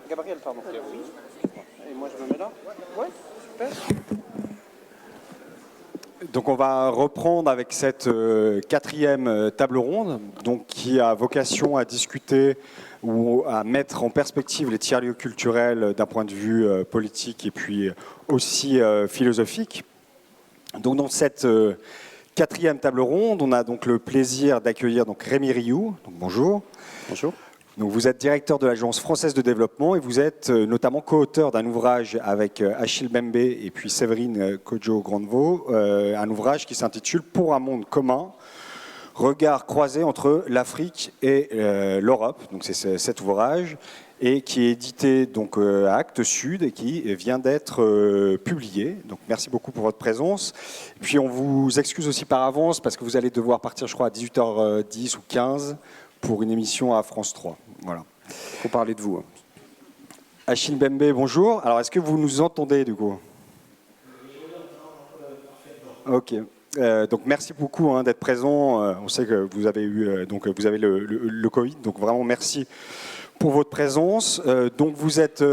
Gabriel, pardon. Et moi, je me mets là. Ouais, super. Donc on va reprendre avec cette quatrième table ronde, donc qui a vocation à discuter ou à mettre en perspective les tiers-lieux culturels d'un point de vue politique et puis aussi philosophique. Donc dans cette quatrième table ronde, on a donc le plaisir d'accueillir donc Rémi Rioux. Donc bonjour. Bonjour. Donc vous êtes directeur de l'Agence française de développement et vous êtes notamment co-auteur d'un ouvrage avec Achille Mbembe et puis Séverine Kodjo-Grandevaux, un ouvrage qui s'intitule Pour un monde commun, regard croisé entre l'Afrique et l'Europe. Donc c'est cet ouvrage et qui est édité donc à Actes Sud et qui vient d'être publié. Donc merci beaucoup pour votre présence. Et puis on vous excuse aussi par avance parce que vous allez devoir partir, je crois, à 18h10 ou 15 pour une émission à France 3. Voilà. Pour parler de vous. Achille Mbembe, bonjour. Alors, est-ce que vous nous entendez, du coup? Ok. Donc, merci beaucoup d'être présent. On sait que vous avez eu, vous avez le Covid. Donc, vraiment, merci pour votre présence. Donc, vous êtes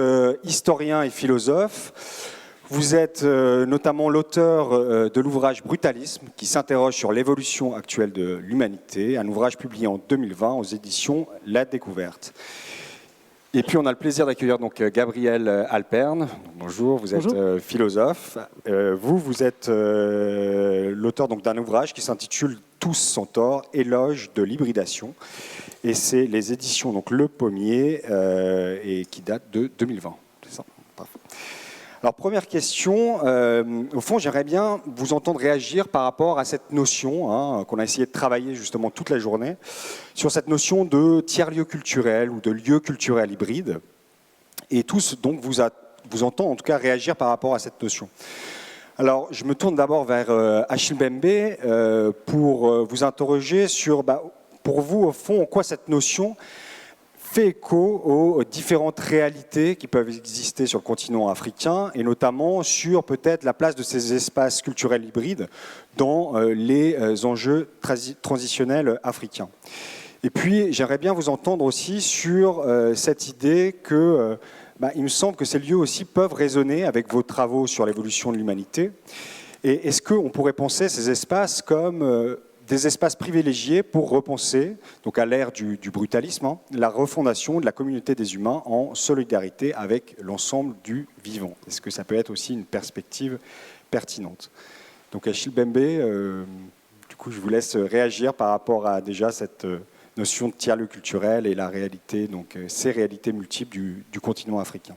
historien et philosophe. Vous êtes notamment l'auteur de l'ouvrage Brutalisme, qui s'interroge sur l'évolution actuelle de l'humanité, un ouvrage publié en 2020 aux éditions La Découverte. Et puis on a le plaisir d'accueillir donc Gabriel Alperne. Bonjour, vous êtes philosophe. Vous êtes l'auteur donc d'un ouvrage qui s'intitule Tous sans tort, éloge de l'hybridation. Et c'est les éditions donc Le Pommier et qui date de 2020. C'est ça. Parfait. Alors, première question, au fond, j'aimerais bien vous entendre réagir par rapport à cette notion qu'on a essayé de travailler justement toute la journée, sur cette notion de tiers-lieu culturel ou de lieu culturel hybride, et tous donc vous entend en tout cas réagir par rapport à cette notion. Alors, je me tourne d'abord vers Achille Mbembe pour vous interroger sur, pour vous, au fond, en quoi cette notion fait écho aux différentes réalités qui peuvent exister sur le continent africain et notamment sur peut-être la place de ces espaces culturels hybrides dans les enjeux transitionnels africains. Et puis, j'aimerais bien vous entendre aussi sur cette idée que il me semble que ces lieux aussi peuvent résonner avec vos travaux sur l'évolution de l'humanité. Et est-ce qu'on pourrait penser ces espaces comme des espaces privilégiés pour repenser, donc à l'ère du brutalisme, la refondation de la communauté des humains en solidarité avec l'ensemble du vivant? Est-ce que ça peut être aussi une perspective pertinente? Donc Achille Mbembe, du coup je vous laisse réagir par rapport à déjà cette notion de tiers-lieu culturel et la réalité, donc ces réalités multiples du continent africain.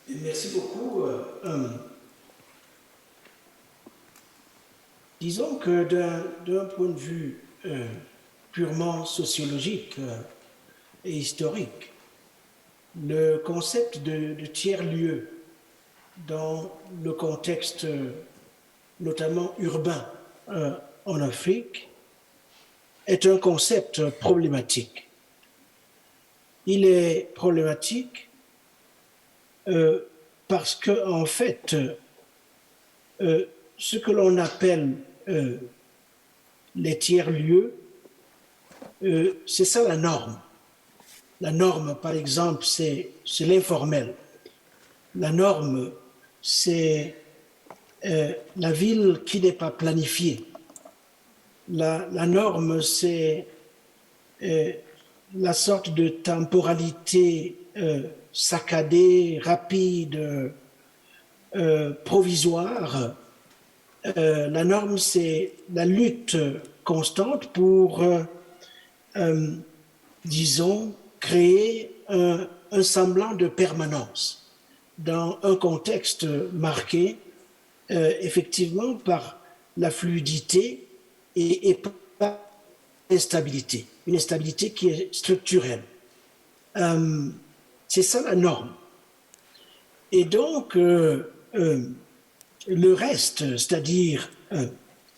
Merci beaucoup. Disons que d'un point de vue purement sociologique et historique, le concept de tiers-lieu dans le contexte notamment urbain en Afrique est un concept problématique. Il est problématique parce que, en fait, ce que l'on appelle les tiers-lieux, c'est ça la norme. La norme, par exemple, c'est l'informel. La norme, c'est la ville qui n'est pas planifiée. La norme, c'est la sorte de temporalité saccadée, rapide, provisoire. La norme, c'est la lutte constante pour, disons, créer un semblant de permanence dans un contexte marqué effectivement par la fluidité et par l'instabilité, une instabilité qui est structurelle. C'est ça la norme. Et donc, le reste, c'est-à-dire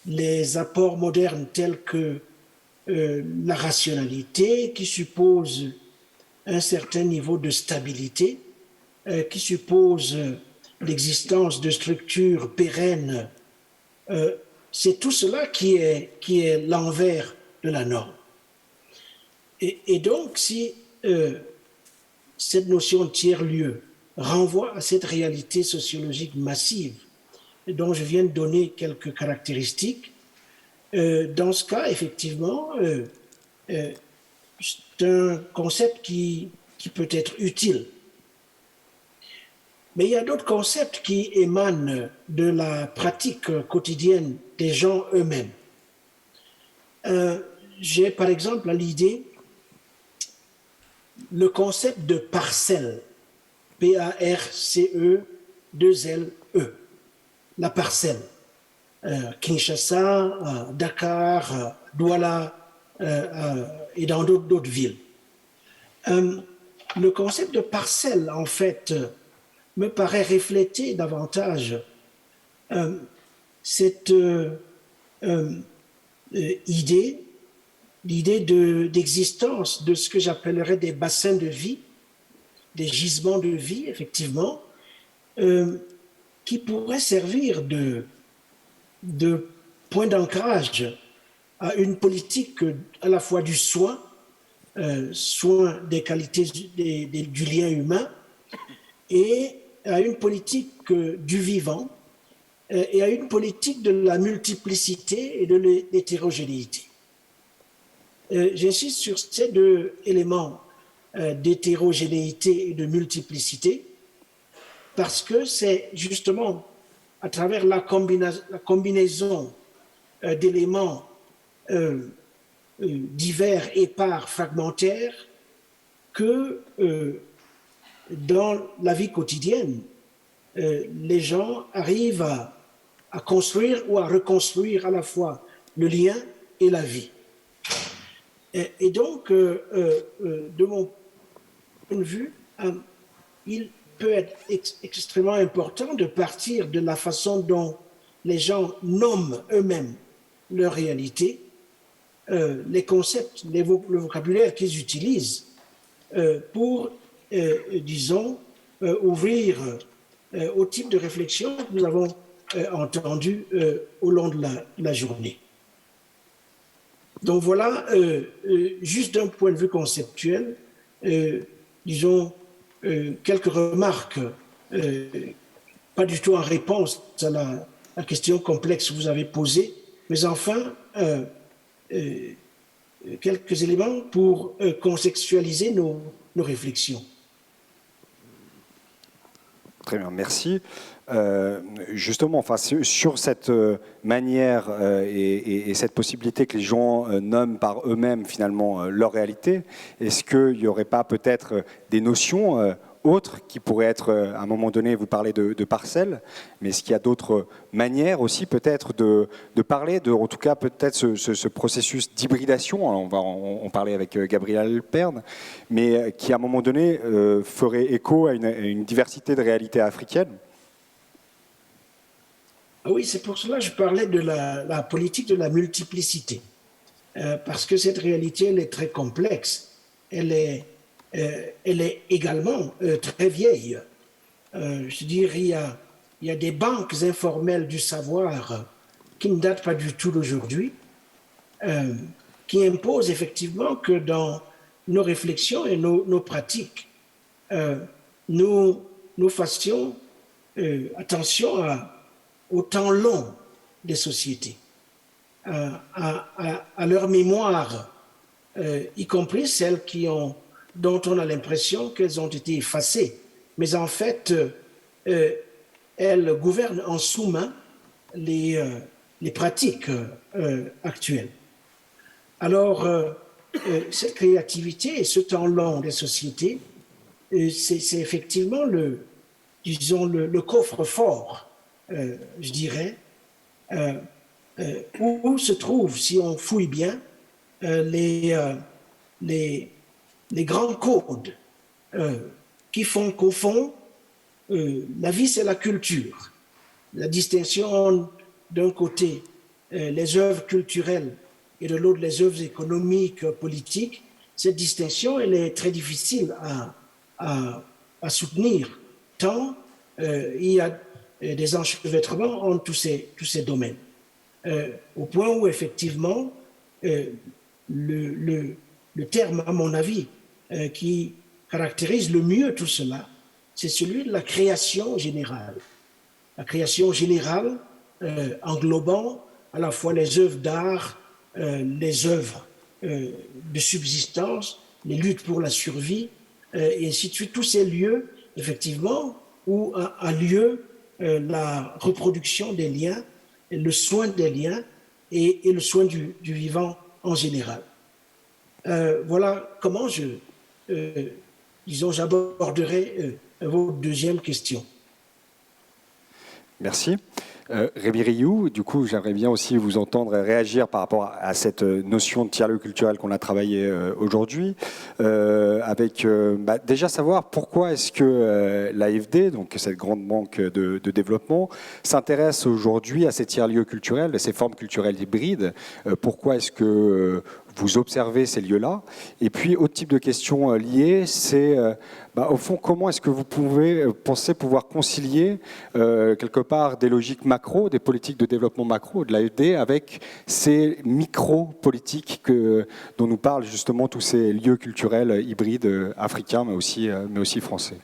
les apports modernes tels que la rationalité qui suppose un certain niveau de stabilité, qui suppose l'existence de structures pérennes, c'est tout cela qui est l'envers de la norme. Et donc, si cette notion de tiers-lieu renvoie à cette réalité sociologique massive dont je viens de donner quelques caractéristiques. Dans ce cas, effectivement, c'est un concept qui peut être utile. Mais il y a d'autres concepts qui émanent de la pratique quotidienne des gens eux-mêmes. J'ai par exemple à l'idée le concept de parcelle, P-A-R-C-E-2-L-E, la parcelle. Kinshasa, Dakar, Douala et dans d'autres villes. Le concept de parcelle, en fait, me paraît refléter davantage cette idée d'existence de ce que j'appellerais des bassins de vie, des gisements de vie, effectivement, qui pourraient servir de point d'ancrage à une politique à la fois du soin, soin des qualités du lien humain, et à une politique du vivant, et à une politique de la multiplicité et de l'hétérogénéité. J'insiste sur ces deux éléments d'hétérogénéité et de multiplicité, parce que c'est justement à travers la combinaison d'éléments divers, épars, fragmentaires, que dans la vie quotidienne, les gens arrivent à construire ou à reconstruire à la fois le lien et la vie. Et donc, de mon point de vue, il peut être extrêmement important de partir de la façon dont les gens nomment eux-mêmes leur réalité, les concepts, le vocabulaire qu'ils utilisent pour, disons, ouvrir au type de réflexion que nous avons entendu au long de la journée. Donc voilà, juste d'un point de vue conceptuel, disons, quelques remarques, pas du tout en réponse à la question complexe que vous avez posée, mais enfin, quelques éléments pour contextualiser nos réflexions. Très bien, merci. Justement, enfin, sur cette manière et cette possibilité que les gens nomment par eux-mêmes finalement leur réalité, est-ce qu'il n'y aurait pas peut-être des notions autres qui pourraient être, à un moment donné, vous parlez de parcelles, mais est-ce qu'il y a d'autres manières aussi peut-être de parler, en tout cas peut-être ce processus d'hybridation, on va en parler avec Gabriel Perne, mais qui à un moment donné ferait écho à une diversité de réalités africaines? Oui, c'est pour cela que je parlais de la politique de la multiplicité, parce que cette réalité, elle est très complexe, elle est également très vieille. Je veux dire, il y a des banques informelles du savoir qui ne datent pas du tout d'aujourd'hui, qui imposent effectivement que dans nos réflexions et nos pratiques, nous fassions attention au temps long des sociétés, à leur mémoire, y compris celles dont on a l'impression qu'elles ont été effacées. Mais en fait, elles gouvernent en sous-main les pratiques actuelles. Alors, cette créativité et ce temps long des sociétés, c'est effectivement le coffre-fort, je dirais, où se trouvent, si on fouille bien, les grands codes qui font qu'au fond, la vie, c'est la culture. La distinction d'un côté, les œuvres culturelles et de l'autre, les œuvres économiques, politiques, cette distinction, elle est très difficile à soutenir, tant il y a des enchevêtrements entre tous ces domaines. Au point où, effectivement, le terme, à mon avis, qui caractérise le mieux tout cela, c'est celui de la création générale. La création générale englobant à la fois les œuvres d'art, les œuvres de subsistance, les luttes pour la survie, et ainsi de suite. Tous ces lieux, effectivement, où a lieu la reproduction des liens, le soin des liens et le soin du vivant en général. Voilà comment j'aborderai votre deuxième question. Merci. Rémi Rioux, du coup, j'aimerais bien aussi vous entendre réagir par rapport à cette notion de tiers-lieu culturel qu'on a travaillé aujourd'hui, avec déjà savoir pourquoi est-ce que l'AFD, donc cette grande banque de développement, s'intéresse aujourd'hui à ces tiers-lieux culturels, à ces formes culturelles hybrides. Pourquoi est-ce que vous observez ces lieux-là? Et puis, autre type de question liée, c'est au fond, comment est-ce que vous pensez pouvoir concilier quelque part des logiques macro, des politiques de développement macro de l'AFD avec ces micro-politiques dont nous parlent justement tous ces lieux culturels hybrides africains, mais aussi français?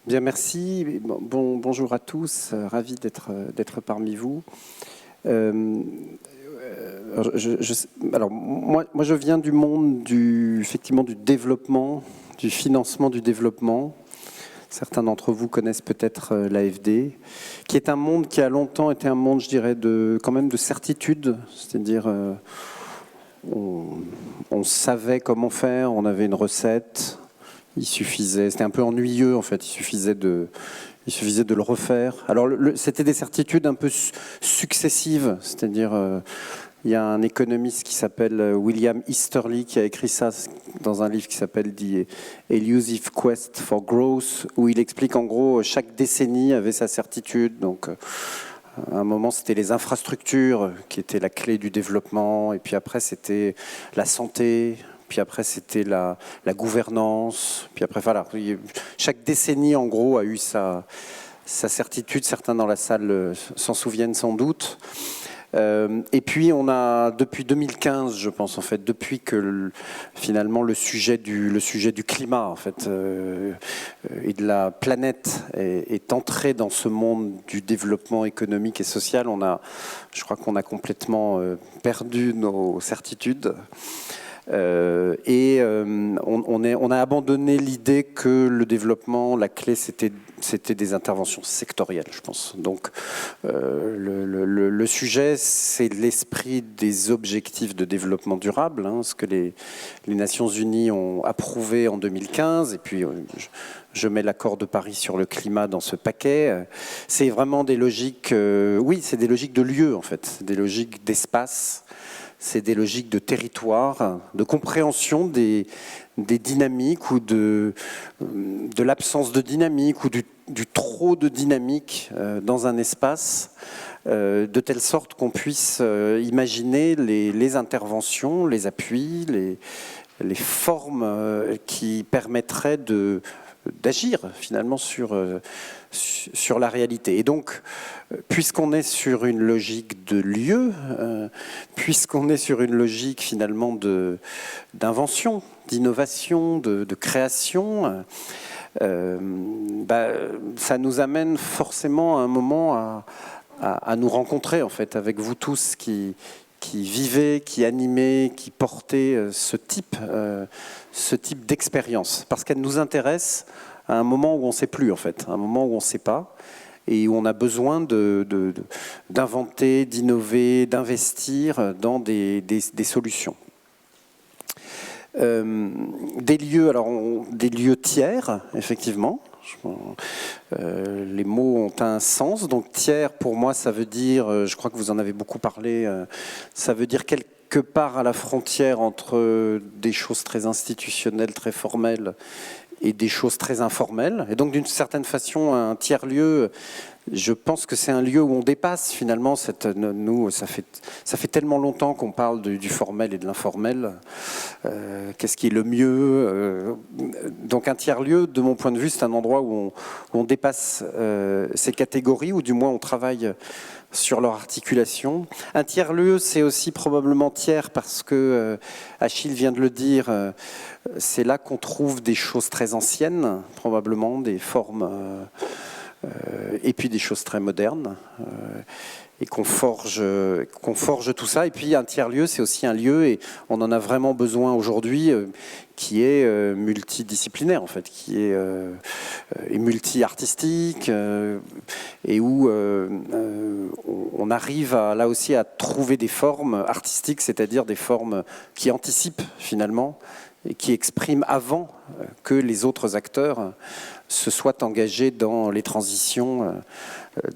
Bien, merci. Bonjour à tous. Ravi d'être parmi vous. Alors, moi, je viens du monde effectivement du développement, du financement du développement. Certains d'entre vous connaissent peut-être l'AFD, qui est un monde qui a longtemps été un monde, je dirais, quand même de certitude, c'est-à-dire on savait comment faire, on avait une recette, c'était un peu ennuyeux en fait, il suffisait de le refaire. Alors c'était des certitudes un peu successives, c'est-à-dire il y a un économiste qui s'appelle William Easterly qui a écrit ça dans un livre qui s'appelle The Elusive Quest for Growth, où il explique en gros chaque décennie avait sa certitude. Donc à un moment c'était les infrastructures qui étaient la clé du développement, et puis après c'était la santé, puis après c'était la gouvernance, puis après voilà, chaque décennie en gros a eu sa certitude. Certains dans la salle s'en souviennent sans doute. Et puis on a depuis 2015, je pense en fait, depuis que finalement le sujet du climat en fait et de la planète est entré dans ce monde du développement économique et social, je crois qu'on a complètement perdu nos certitudes. On a abandonné l'idée que le développement, la clé, c'était des interventions sectorielles, je pense. Donc, le sujet, c'est l'esprit des objectifs de développement durable, ce que les Nations Unies ont approuvé en 2015, et puis je mets l'accord de Paris sur le climat dans ce paquet. C'est vraiment des logiques, c'est des logiques de lieu, en fait, c'est des logiques d'espace. C'est des logiques de territoire, de compréhension des dynamiques ou de l'absence de dynamique ou du trop de dynamique dans un espace, de telle sorte qu'on puisse imaginer les interventions, les appuis, les formes qui permettraient d'agir finalement sur la réalité. Et donc, puisqu'on est sur une logique de lieu, puisqu'on est sur une logique finalement d'invention, d'innovation, de création, ça nous amène forcément à un moment à nous rencontrer en fait avec vous tous qui vivez, qui animez, qui portez ce type d'expérience, parce qu'elle nous intéresse à un moment où on ne sait plus en fait, à un moment où on ne sait pas, et où on a besoin d'inventer, d'innover, d'investir dans des solutions. Des lieux tiers, effectivement. Les mots ont un sens. Donc tiers, pour moi, ça veut dire, je crois que vous en avez beaucoup parlé, ça veut dire quelque part à la frontière entre des choses très institutionnelles, très formelles, et des choses très informelles. Et donc, d'une certaine façon, un tiers-lieu, je pense que c'est un lieu où on dépasse finalement nous, ça fait tellement longtemps qu'on parle du formel et de l'informel. Qu'est-ce qui est le mieux? Donc un tiers-lieu, de mon point de vue, c'est un endroit où on dépasse ces catégories, ou du moins on travaille sur leur articulation. Un tiers-lieu, c'est aussi probablement tiers parce que, Achille vient de le dire, c'est là qu'on trouve des choses très anciennes, probablement, des formes, et puis des choses très modernes. Et qu'on forge tout ça. Et puis un tiers-lieu, c'est aussi un lieu, et on en a vraiment besoin aujourd'hui, qui est multidisciplinaire en fait, qui est multi-artistique, et où on arrive là aussi à trouver des formes artistiques, c'est-à-dire des formes qui anticipent finalement et qui expriment avant que les autres acteurs se soient engagés dans les transitions,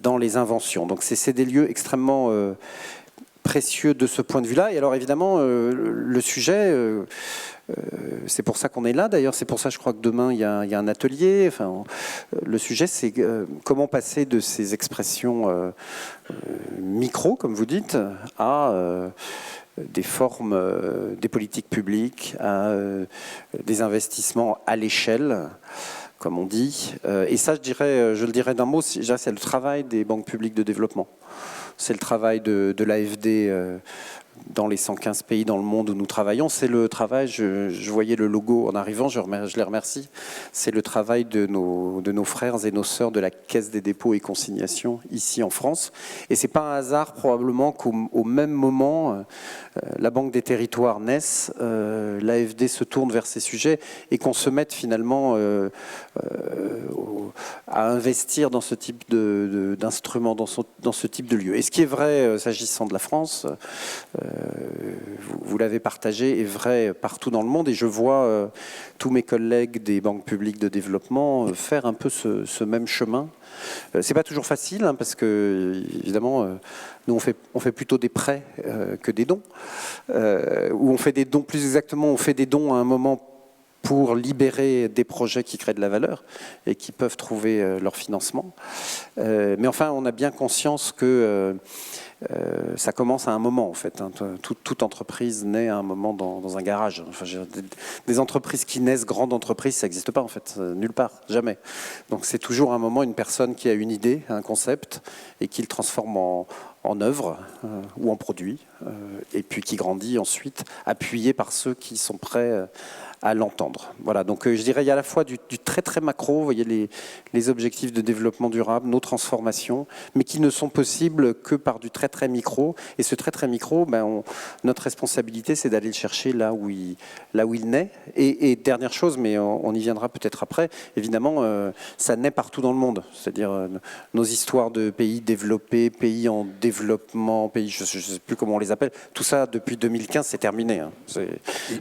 dans les inventions. Donc c'est des lieux extrêmement précieux de ce point de vue-là. Et alors évidemment, le sujet, c'est pour ça qu'on est là d'ailleurs, c'est pour ça je crois que demain il y a un atelier. Enfin, le sujet c'est comment passer de ces expressions micro, comme vous dites, à des formes, des politiques publiques, à des investissements à l'échelle, comme on dit. Et ça, je le dirais d'un mot, c'est le travail des banques publiques de développement. C'est le travail de l'AFD dans les 115 pays dans le monde où nous travaillons. C'est le travail, je voyais le logo en arrivant, je les remercie. C'est le travail de nos frères et nos sœurs de la Caisse des dépôts et consignations ici en France. Et c'est pas un hasard probablement qu'au même moment, la Banque des territoires naisse, l'AFD se tourne vers ces sujets et qu'on se mette finalement à investir dans ce type d'instruments, dans ce type de lieu. Et ce qui est vrai s'agissant de la France, vous l'avez partagé, est vrai partout dans le monde, et je vois tous mes collègues des banques publiques de développement faire un peu ce même chemin. C'est pas toujours facile, hein, parce que évidemment nous on fait plutôt des prêts que des dons, ou on fait des dons, plus exactement on fait des dons à un moment pour libérer des projets qui créent de la valeur et qui peuvent trouver leur financement. Mais enfin, on a bien conscience que ça commence à un moment, en fait. Hein. Toute entreprise naît à un moment dans un garage. Enfin, des entreprises qui naissent grandes entreprises, ça n'existe pas, en fait. Nulle part, jamais. Donc c'est toujours à un moment une personne qui a une idée, un concept, et qui le transforme en œuvre ou en produit, et puis qui grandit ensuite, appuyé par ceux qui sont prêts à l'entendre. Voilà, donc je dirais il y a à la fois du très très macro, vous voyez les objectifs de développement durable, nos transformations, mais qui ne sont possibles que par du très très micro. Et ce très très micro, notre responsabilité, c'est d'aller le chercher là où il naît. Et dernière chose, mais on y viendra peut-être après, évidemment, ça naît partout dans le monde. C'est-à-dire nos histoires de pays développés, pays en développement, pays, je ne sais plus comment on les appelle, tout ça depuis 2015, c'est terminé. Hein.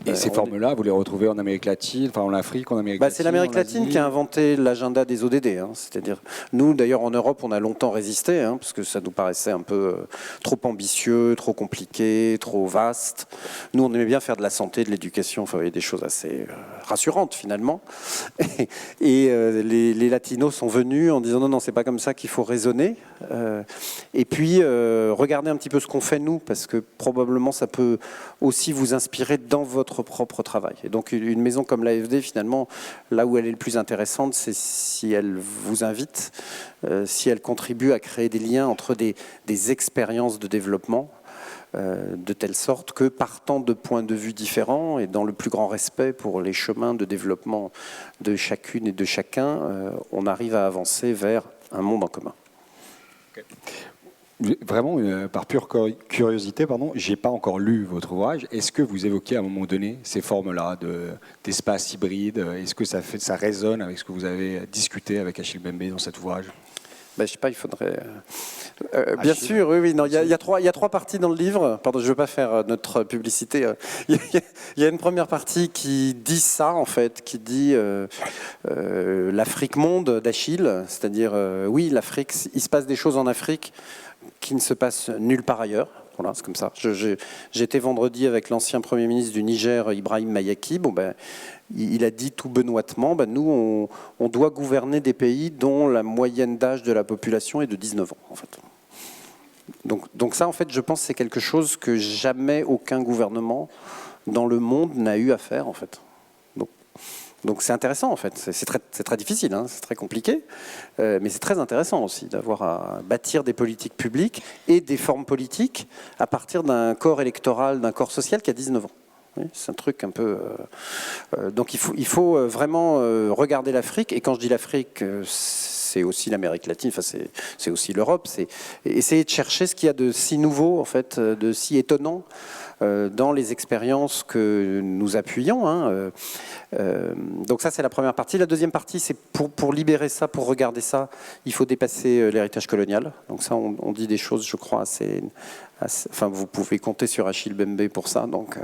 Et ces formes-là, vous les retrouvez en Amérique latine, enfin en Afrique, en Amérique latine. C'est l'Amérique latine qui a inventé l'agenda des ODD. Hein. C'est-à-dire, nous d'ailleurs en Europe, on a longtemps résisté, hein, parce que ça nous paraissait un peu trop ambitieux, trop compliqué, trop vaste. Nous, on aimait bien faire de la santé, de l'éducation, enfin, il y a des choses assez rassurantes finalement. Et les latinos sont venus en disant non, c'est pas comme ça qu'il faut raisonner. Et puis, regardez un petit peu ce qu'on fait nous, parce que probablement ça peut aussi vous inspirer dans votre propre travail. Et donc, une maison comme l'AFD, finalement, là où elle est le plus intéressante, c'est si elle vous invite, si elle contribue à créer des liens entre des expériences de développement, de telle sorte que, partant de points de vue différents et dans le plus grand respect pour les chemins de développement de chacune et de chacun, on arrive à avancer vers un monde en commun. Okay. Vraiment, par pure curiosité, j'ai pas encore lu votre ouvrage. Est-ce que vous évoquez à un moment donné ces formes-là d'espace hybride? Est-ce que ça résonne avec ce que vous avez discuté avec Achille Mbembe dans cet ouvrage? Je sais pas, il faudrait... bien sûr, oui. Non, il y a trois parties dans le livre. Pardon, je ne veux pas faire notre publicité. Il y a une première partie qui dit ça, en fait, qui dit l'Afrique monde d'Achille. C'est-à-dire, oui, l'Afrique, il se passe des choses en Afrique qui ne se passent nulle part ailleurs. Voilà, c'est comme ça. J'étais vendredi avec l'ancien Premier ministre du Niger, Ibrahim Mayaki. Il a dit tout benoîtement, nous, on doit gouverner des pays dont la moyenne d'âge de la population est de 19 ans, en fait. Donc ça, en fait, je pense que c'est quelque chose que jamais aucun gouvernement dans le monde n'a eu à faire, en fait. Donc, Donc c'est intéressant en fait, c'est très difficile, hein, c'est très compliqué, mais c'est très intéressant aussi d'avoir à bâtir des politiques publiques et des formes politiques à partir d'un corps électoral, d'un corps social qui a 19 ans. Oui, c'est un truc un peu... donc il faut vraiment regarder l'Afrique, et quand je dis l'Afrique, c'est aussi l'Amérique latine, enfin c'est aussi l'Europe, c'est essayer de chercher ce qu'il y a de si nouveau, en fait, de si étonnant dans les expériences que nous appuyons. Hein. Donc ça, c'est la première partie. La deuxième partie, c'est pour libérer ça, pour regarder ça, il faut dépasser l'héritage colonial. Donc ça, on dit des choses, je crois, assez... Enfin, vous pouvez compter sur Achille Mbembe pour ça. Donc,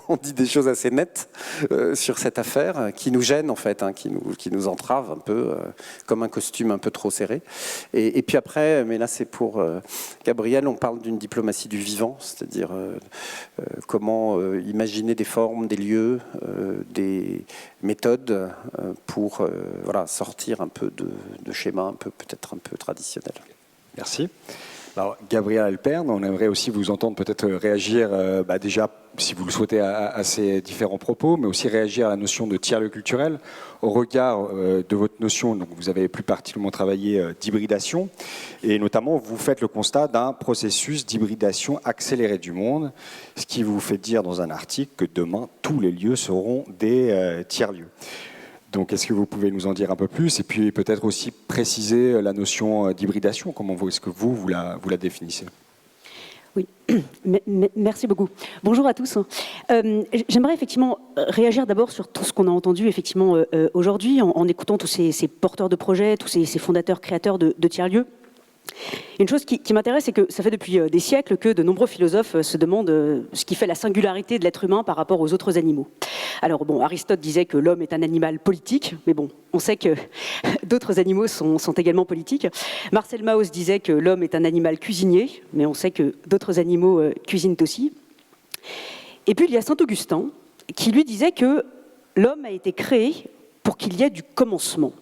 on dit des choses assez nettes sur cette affaire qui nous gêne en fait, hein, qui nous entrave un peu, comme un costume un peu trop serré. Et puis après, mais là c'est pour Gabriel, on parle d'une diplomatie du vivant, c'est-à-dire comment imaginer des formes, des lieux, des méthodes pour voilà, sortir un peu de schémas peut-être un peu traditionnels. Merci. Alors, Gabriel Alperne, on aimerait aussi vous entendre peut-être réagir, déjà, si vous le souhaitez, à ces différents propos, mais aussi réagir à la notion de tiers-lieu culturel, au regard de votre notion, donc vous avez plus particulièrement travaillé d'hybridation, et notamment vous faites le constat d'un processus d'hybridation accélérée du monde, ce qui vous fait dire dans un article que demain, tous les lieux seront des tiers-lieux. Donc, est-ce que vous pouvez nous en dire un peu plus et puis peut-être aussi préciser la notion d'hybridation, comment est-ce que vous la définissez? Oui, merci beaucoup. Bonjour à tous. J'aimerais effectivement réagir d'abord sur tout ce qu'on a entendu effectivement aujourd'hui en écoutant tous ces porteurs de projets, tous ces fondateurs, créateurs de tiers-lieux. Une chose qui m'intéresse, c'est que ça fait depuis des siècles que de nombreux philosophes se demandent ce qui fait la singularité de l'être humain par rapport aux autres animaux. Alors bon, Aristote disait que l'homme est un animal politique, mais bon, on sait que d'autres animaux sont également politiques. Marcel Mauss disait que l'homme est un animal cuisinier, mais on sait que d'autres animaux cuisinent aussi. Et puis il y a Saint-Augustin qui lui disait que l'homme a été créé pour qu'il y ait du commencement.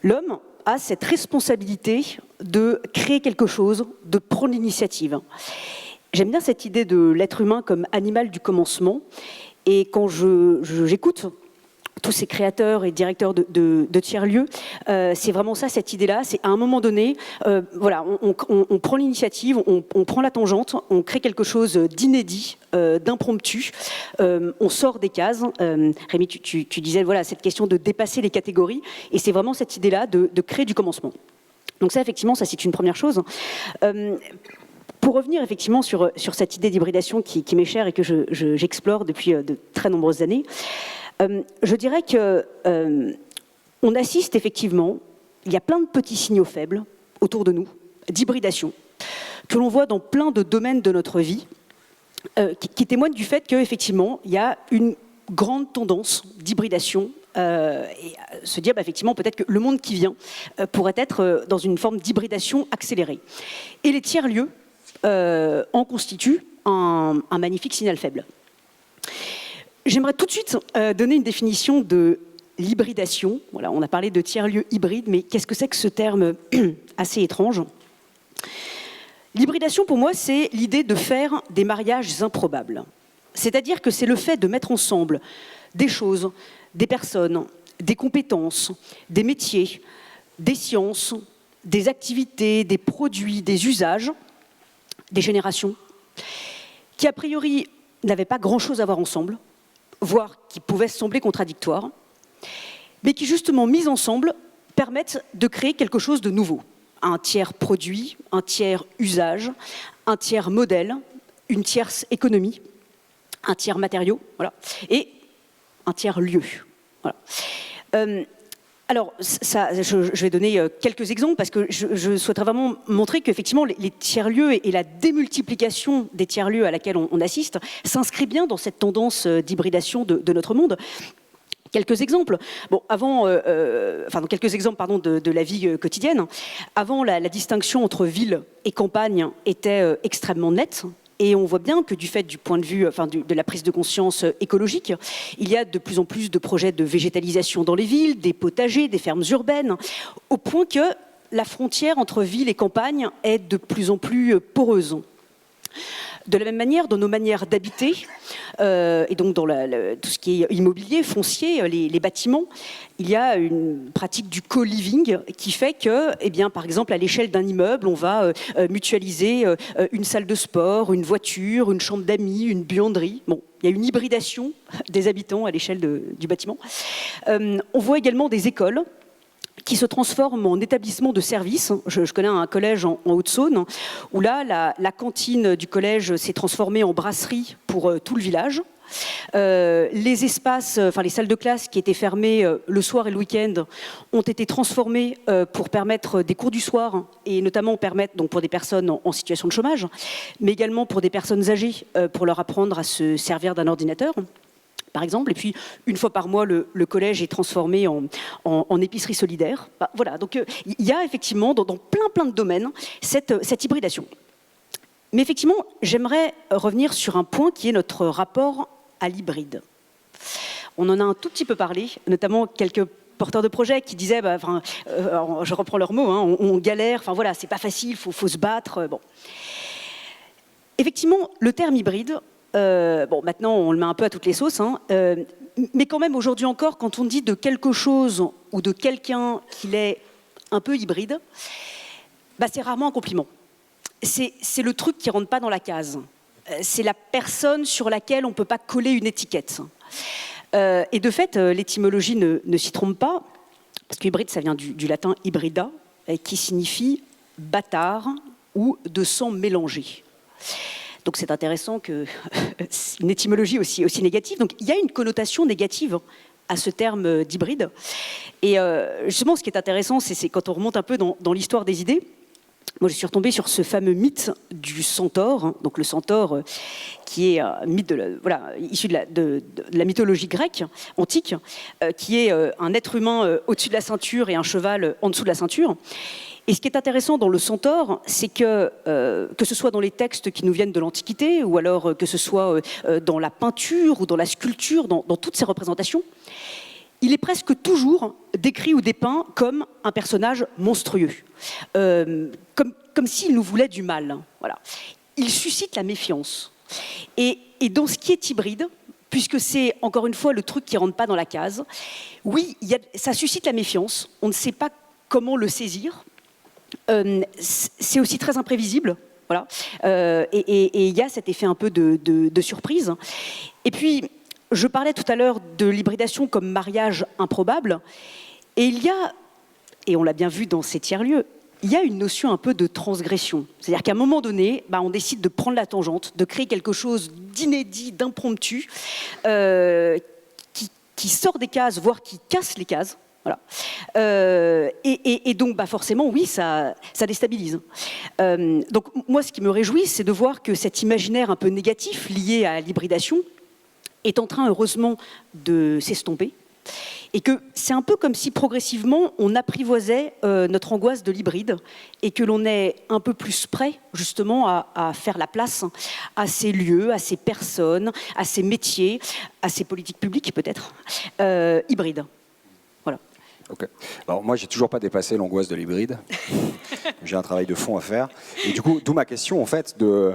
L'homme a cette responsabilité de créer quelque chose, de prendre l'initiative. J'aime bien cette idée de l'être humain comme animal du commencement. Et quand j'écoute tous ces créateurs et directeurs de tiers-lieux, c'est vraiment ça, cette idée-là. C'est à un moment donné, voilà, on prend l'initiative, on prend la tangente, on crée quelque chose d'inédit, d'impromptu, on sort des cases. Rémi, tu disais, voilà, cette question de dépasser les catégories, et c'est vraiment cette idée-là de créer du commencement. Donc ça, effectivement, ça c'est une première chose. Pour revenir effectivement sur cette idée d'hybridation qui m'est chère et que j'explore depuis de très nombreuses années, je dirais qu'on assiste effectivement, il y a plein de petits signaux faibles autour de nous, d'hybridation, que l'on voit dans plein de domaines de notre vie, qui témoignent du fait qu'effectivement, il y a une grande tendance d'hybridation, et se dire effectivement peut-être que le monde qui vient pourrait être dans une forme d'hybridation accélérée. Et les tiers-lieux en constituent un magnifique signal faible. J'aimerais tout de suite donner une définition de l'hybridation. Voilà, on a parlé de tiers-lieux hybrides, mais qu'est-ce que c'est que ce terme assez étrange? L'hybridation, pour moi, c'est l'idée de faire des mariages improbables. C'est-à-dire que c'est le fait de mettre ensemble des choses, des personnes, des compétences, des métiers, des sciences, des activités, des produits, des usages, des générations, qui a priori n'avaient pas grand-chose à voir ensemble, voire qui pouvaient sembler contradictoires, mais qui justement, mis ensemble, permettent de créer quelque chose de nouveau. Un tiers produit, un tiers usage, un tiers modèle, une tierce économie, un tiers matériau, voilà, et un tiers lieu. Voilà. Alors, je vais donner quelques exemples parce que je souhaiterais vraiment montrer qu'effectivement, les tiers-lieux et la démultiplication des tiers-lieux à laquelle on assiste s'inscrit bien dans cette tendance d'hybridation de notre monde. Quelques exemples. Bon, quelques exemples, pardon, de la vie quotidienne. Avant, la distinction entre ville et campagne était extrêmement nette. Et on voit bien que du fait du point de vue, de la prise de conscience écologique, il y a de plus en plus de projets de végétalisation dans les villes, des potagers, des fermes urbaines, au point que la frontière entre ville et campagne est de plus en plus poreuse. De la même manière, dans nos manières d'habiter, et donc dans tout ce qui est immobilier, foncier, les bâtiments, il y a une pratique du co-living qui fait que, eh bien, par exemple, à l'échelle d'un immeuble, on va mutualiser une salle de sport, une voiture, une chambre d'amis, une buanderie. Bon, il y a une hybridation des habitants à l'échelle du bâtiment. On voit également des écoles qui se transforment en établissement de services. Je connais un collège en Haute-Saône où là, la cantine du collège s'est transformée en brasserie pour tout le village. Les espaces, enfin les salles de classe qui étaient fermées le soir et le week-end ont été transformées pour permettre des cours du soir et notamment permettre donc pour des personnes en situation de chômage, mais également pour des personnes âgées pour leur apprendre à se servir d'un ordinateur, par exemple. Et puis, une fois par mois, le collège est transformé en épicerie solidaire. Bah, voilà, donc il y a effectivement dans plein de domaines cette hybridation. Mais effectivement, j'aimerais revenir sur un point qui est notre rapport à l'hybride. On en a un tout petit peu parlé, notamment quelques porteurs de projets qui disaient, je reprends leurs mots, hein, on galère, enfin voilà, c'est pas facile, faut se battre. Bon. Effectivement, le terme hybride, maintenant on le met un peu à toutes les sauces, hein, mais quand même aujourd'hui encore, quand on dit de quelque chose ou de quelqu'un qu'il est un peu hybride, c'est rarement un compliment. C'est le truc qui ne rentre pas dans la case. C'est la personne sur laquelle on ne peut pas coller une étiquette. Et de fait, l'étymologie ne s'y trompe pas, parce que hybride, ça vient du latin hybrida, qui signifie bâtard ou de sang mélangé. Donc c'est intéressant que une étymologie aussi négative. Donc il y a une connotation négative à ce terme d'hybride. Et justement, ce qui est intéressant, c'est quand on remonte un peu dans l'histoire des idées. Moi, je suis retombée sur ce fameux mythe du centaure, hein, donc le centaure qui est un mythe issu de la mythologie grecque antique, qui est un être humain au-dessus de la ceinture et un cheval en dessous de la ceinture. Et ce qui est intéressant dans le centaure, c'est que ce soit dans les textes qui nous viennent de l'Antiquité, ou alors que ce soit dans la peinture ou dans la sculpture, dans toutes ces représentations, il est presque toujours décrit ou dépeint comme un personnage monstrueux, comme s'il nous voulait du mal. Voilà. Il suscite la méfiance. Et dans ce qui est hybride, puisque c'est encore une fois le truc qui ne rentre pas dans la case, oui, ça suscite la méfiance, on ne sait pas comment le saisir, c'est aussi très imprévisible. Voilà. Et il y a cet effet un peu de surprise. Et puis, je parlais tout à l'heure de l'hybridation comme mariage improbable, et il y a, et on l'a bien vu dans ces tiers-lieux, il y a une notion un peu de transgression. C'est-à-dire qu'à un moment donné, on décide de prendre la tangente, de créer quelque chose d'inédit, d'impromptu, qui sort des cases, voire qui casse les cases. Voilà. Et donc, forcément, oui, ça déstabilise. Donc, moi, ce qui me réjouit, c'est de voir que cet imaginaire un peu négatif lié à l'hybridation est en train, heureusement, de s'estomper. Et que c'est un peu comme si, progressivement, on apprivoisait notre angoisse de l'hybride et que l'on est un peu plus prêt, justement, à faire la place à ces lieux, à ces personnes, à ces métiers, à ces politiques publiques, peut-être, hybrides. Voilà. Ok. Alors, moi, j'ai toujours pas dépassé l'angoisse de l'hybride. J'ai un travail de fond à faire. Et du coup, d'où ma question, en fait, de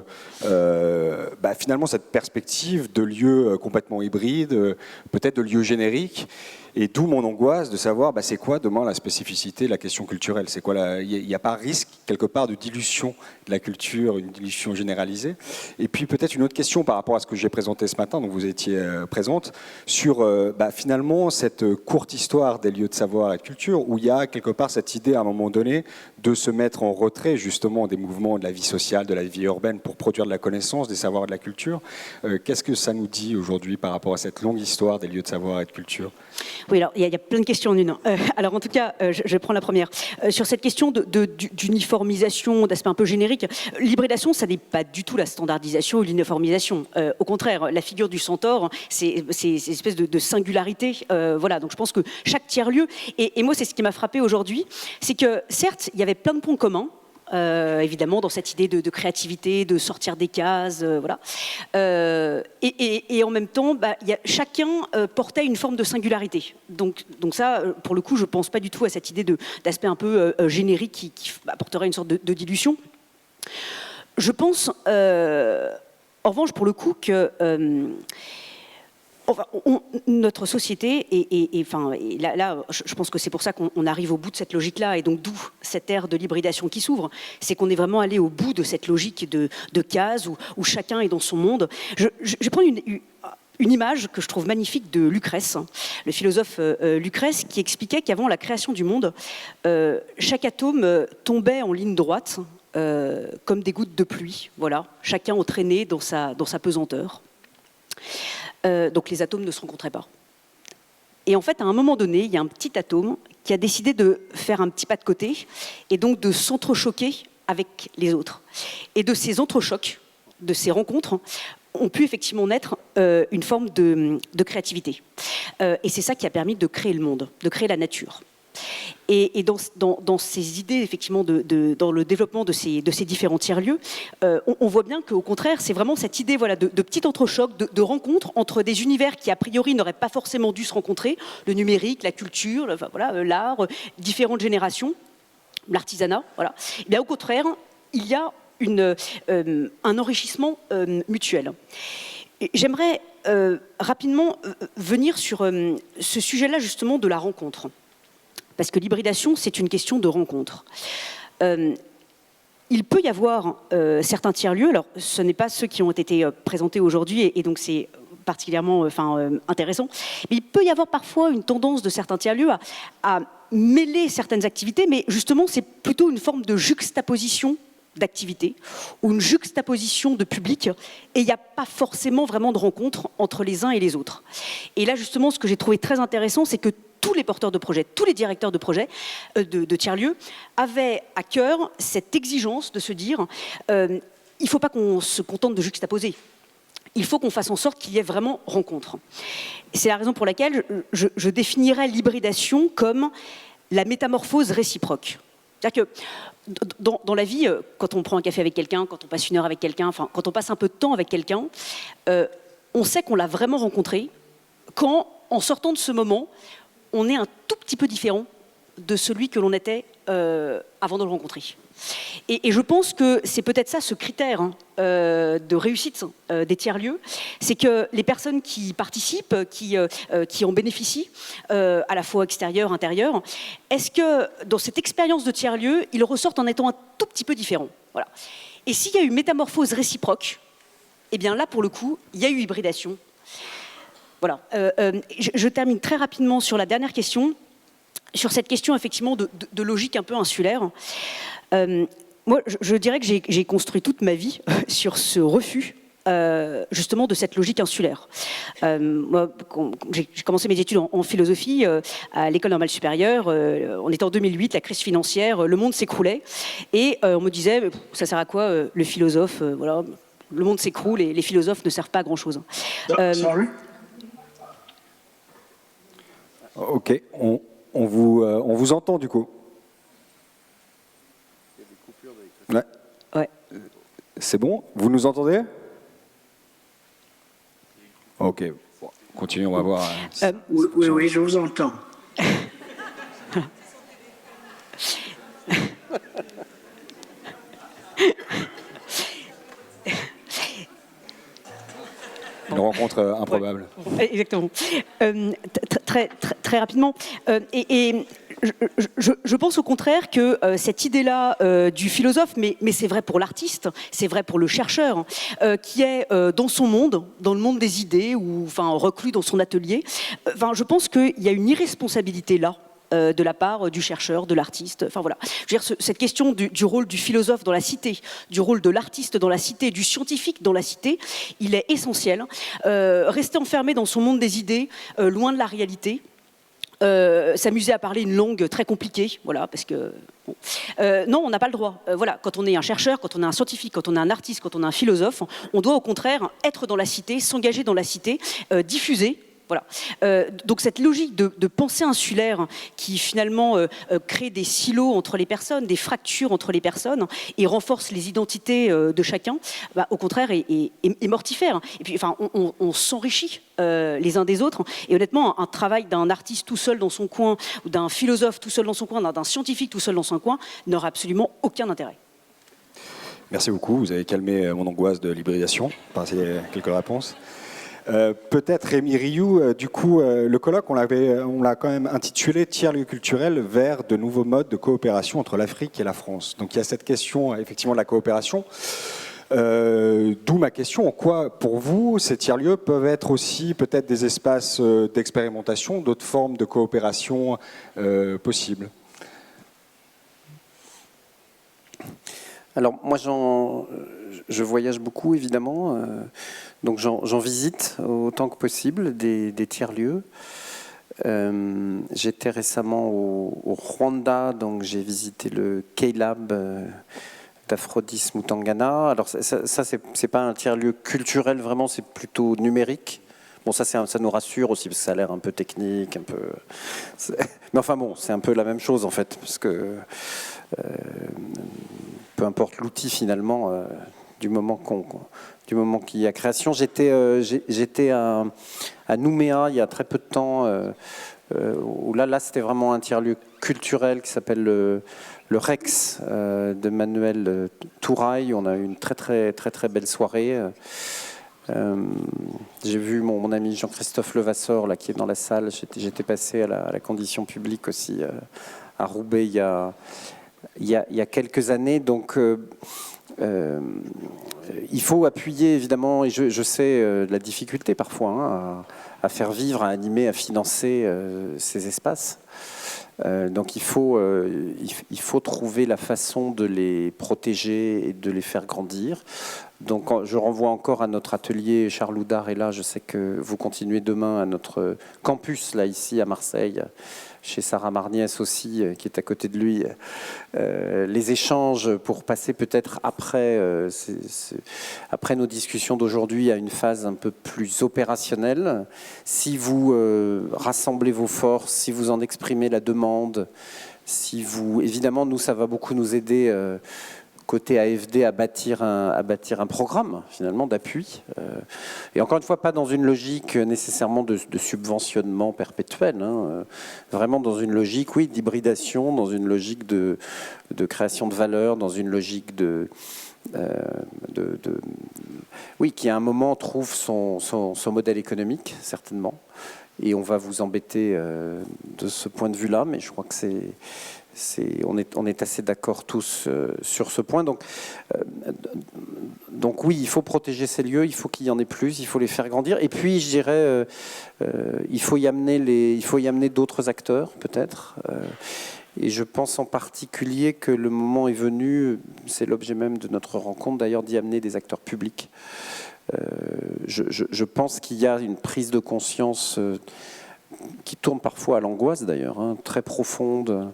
finalement cette perspective de lieux complètement hybrides, peut-être de lieux génériques. Et d'où mon angoisse de savoir c'est quoi demain la spécificité de la question culturelle. C'est quoi il n'y a pas risque quelque part de dilution de la culture, une dilution généralisée. Et puis peut-être une autre question par rapport à ce que j'ai présenté ce matin, donc vous étiez présente, sur finalement cette courte histoire des lieux de savoir et de culture, où il y a quelque part cette idée à un moment donné de se mettre en retrait justement des mouvements de la vie sociale, de la vie urbaine pour produire de la connaissance, des savoirs et de la culture. Qu'est-ce que ça nous dit aujourd'hui par rapport à cette longue histoire des lieux de savoir et de culture ? Oui, alors il y a plein de questions en une. Alors en tout cas, je prends la première. Sur cette question d'uniformisation, d'aspect un peu générique, l'hybridation, ça n'est pas du tout la standardisation ou l'uniformisation. Au contraire, la figure du centaure, c'est une espèce de singularité. Voilà, donc je pense que chaque tiers-lieu, et moi c'est ce qui m'a frappé aujourd'hui, c'est que certes, il y avait plein de points communs, évidemment, dans cette idée de créativité, de sortir des cases, voilà. Et en même temps, chacun portait une forme de singularité. Donc ça, pour le coup, je ne pense pas du tout à cette idée d'aspect un peu générique qui apporterait une sorte de dilution. Je pense En revanche, pour le coup, que notre société, et là, je pense que c'est pour ça qu'on arrive au bout de cette logique-là, et donc d'où cette ère de l'hybridation qui s'ouvre, c'est qu'on est vraiment allé au bout de cette logique de cases où chacun est dans son monde. Je vais prendre une image que je trouve magnifique de Lucrèce, le philosophe Lucrèce, qui expliquait qu'avant la création du monde, chaque atome tombait en ligne droite, comme des gouttes de pluie, voilà, chacun entraîné dans sa pesanteur. Donc les atomes ne se rencontraient pas. Et en fait, à un moment donné, il y a un petit atome qui a décidé de faire un petit pas de côté et donc de s'entrechoquer avec les autres. Et de ces entrechocs, de ces rencontres, ont pu effectivement naître une forme de créativité. Et c'est ça qui a permis de créer le monde, de créer la nature. Et dans ces idées, effectivement, dans le développement de ces différents tiers-lieux, on voit bien qu'au contraire, c'est vraiment cette idée, voilà, de petit entrechoc, de rencontre entre des univers qui, a priori, n'auraient pas forcément dû se rencontrer, le numérique, la culture, l'art, différentes générations, l'artisanat, voilà. Et bien, au contraire, il y a un enrichissement mutuel. J'aimerais rapidement venir sur ce sujet-là, justement, de la rencontre. Parce que l'hybridation, c'est une question de rencontre. Il peut y avoir certains tiers-lieux, alors ce n'est pas ceux qui ont été présentés aujourd'hui, et donc c'est particulièrement intéressant, mais il peut y avoir parfois une tendance de certains tiers-lieux à mêler certaines activités, mais justement c'est plutôt une forme de juxtaposition d'activités ou une juxtaposition de public, et il n'y a pas forcément vraiment de rencontre entre les uns et les autres. Et là justement, ce que j'ai trouvé très intéressant, c'est que tous les porteurs de projets, tous les directeurs de projets, de tiers-lieux, avaient à cœur cette exigence de se dire il ne faut pas qu'on se contente de juxtaposer. Il faut qu'on fasse en sorte qu'il y ait vraiment rencontre. Et c'est la raison pour laquelle je définirais l'hybridation comme la métamorphose réciproque. C'est-à-dire que dans la vie, quand on prend un café avec quelqu'un, quand on passe une heure avec quelqu'un, enfin, quand on passe un peu de temps avec quelqu'un, on sait qu'on l'a vraiment rencontré quand, en sortant de ce moment, on est un tout petit peu différent de celui que l'on était avant de le rencontrer. Et je pense que c'est peut-être ça, ce critère de réussite des tiers-lieux, c'est que les personnes qui participent, qui en bénéficient, à la fois extérieures, intérieures, est-ce que dans cette expérience de tiers-lieux, ils ressortent en étant un tout petit peu différents. Voilà. Et s'il y a eu métamorphose réciproque, eh bien là, pour le coup, il y a eu hybridation. Voilà. Je termine très rapidement sur la dernière question, sur cette question effectivement de logique un peu insulaire. Moi, je dirais que j'ai construit toute ma vie sur ce refus justement de cette logique insulaire. Moi, j'ai commencé mes études en philosophie à l'École normale supérieure. On était en 2008, la crise financière, le monde s'écroulait. Et on me disait, ça sert à quoi le philosophe voilà, le monde s'écroule et les philosophes ne servent pas à grand-chose. Sorry. Ok, on vous entend du coup. Ouais. Ouais. C'est bon? Vous nous entendez? Ok, bon, continuons, on va voir. Oui, je vous entends. Une rencontre improbable. Ouais. Exactement. Très rapidement. Je pense au contraire que cette idée-là du philosophe, mais c'est vrai pour l'artiste, c'est vrai pour le chercheur, qui est dans son monde, dans le monde des idées, ou enfin reclus dans son atelier, je pense qu'il y a une irresponsabilité là. De la part du chercheur, de l'artiste. Enfin voilà. Je veux dire, cette question du rôle du philosophe dans la cité, du rôle de l'artiste dans la cité, du scientifique dans la cité, il est essentiel. Rester enfermé dans son monde des idées, loin de la réalité. S'amuser à parler une langue très compliquée, voilà, parce que bon. Non, on n'a pas le droit. Voilà, quand on est un chercheur, quand on est un scientifique, quand on est un artiste, quand on est un philosophe, on doit au contraire être dans la cité, s'engager dans la cité, diffuser. Voilà. Donc cette logique de pensée insulaire qui finalement crée des silos entre les personnes, des fractures entre les personnes et renforce les identités de chacun, au contraire est mortifère. Et puis enfin, on s'enrichit les uns des autres. Et honnêtement, un travail d'un artiste tout seul dans son coin, ou d'un philosophe tout seul dans son coin, d'un scientifique tout seul dans son coin, n'aura absolument aucun intérêt. Merci beaucoup, vous avez calmé mon angoisse de l'hybridation par ces quelques réponses. Peut-être Rémi Rioux, du coup, le colloque, on l'a quand même intitulé « Tiers-lieux culturels vers de nouveaux modes de coopération entre l'Afrique et la France ». Donc il y a cette question, effectivement, de la coopération. D'où ma question, en quoi, pour vous, ces tiers-lieux peuvent être aussi peut-être des espaces d'expérimentation, d'autres formes de coopération possibles? Alors moi, je voyage beaucoup, évidemment, donc j'en visite autant que possible des tiers-lieux. J'étais récemment au Rwanda, donc j'ai visité le K-Lab d'Aphrodis Mutangana. Alors ça c'est pas un tiers-lieu culturel vraiment, c'est plutôt numérique. Bon, ça nous rassure aussi, parce que ça a l'air un peu technique, un peu... Mais enfin bon, c'est un peu la même chose en fait, parce que peu importe l'outil finalement, du moment qu'il y a création. J'étais à Nouméa il y a très peu de temps, où là c'était vraiment un tiers-lieu culturel qui s'appelle le Rex de Manuel Touraille. On a eu une très belle soirée. J'ai vu mon ami Jean-Christophe Levasseur là, qui est dans la salle. J'étais passé à la condition publique aussi à Roubaix il y a quelques années. Donc il faut appuyer évidemment, et je sais la difficulté parfois à faire vivre, à animer, à financer ces espaces. Donc il faut trouver la façon de les protéger et de les faire grandir. Donc je renvoie encore à notre atelier, Charles Houdard est là, je sais que vous continuez demain à notre campus, là ici à Marseille, chez Sarah Marniès aussi, qui est à côté de lui, les échanges pour passer peut-être après nos discussions d'aujourd'hui à une phase un peu plus opérationnelle. Si vous rassemblez vos forces, si vous en exprimez la demande, évidemment, nous, ça va beaucoup nous aider côté AFD à bâtir un programme finalement d'appui. Et encore une fois, pas dans une logique nécessairement de subventionnement perpétuel, hein, vraiment dans une logique, oui, d'hybridation, dans une logique de création de valeur, dans une logique oui, qui à un moment trouve son modèle économique, certainement. Et on va vous embêter de ce point de vue-là, mais je crois que on est assez d'accord tous sur ce point. Donc oui, il faut protéger ces lieux, il faut qu'il y en ait plus, il faut les faire grandir. Et puis, je dirais, il faut y amener d'autres acteurs, peut-être. Et je pense en particulier que le moment est venu, c'est l'objet même de notre rencontre d'ailleurs, d'y amener des acteurs publics. Je pense qu'il y a une prise de conscience qui tourne parfois à l'angoisse d'ailleurs, hein, très profonde,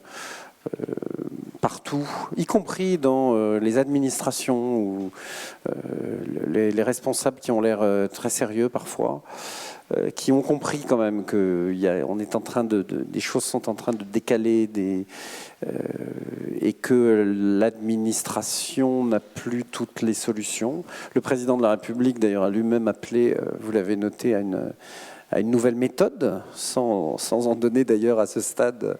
partout, y compris dans les administrations ou les responsables qui ont l'air très sérieux parfois, qui ont compris quand même que des choses sont en train de décaler, et que l'administration n'a plus toutes les solutions. Le président de la République d'ailleurs a lui-même appelé, vous l'avez noté, à une nouvelle méthode, sans en donner d'ailleurs à ce stade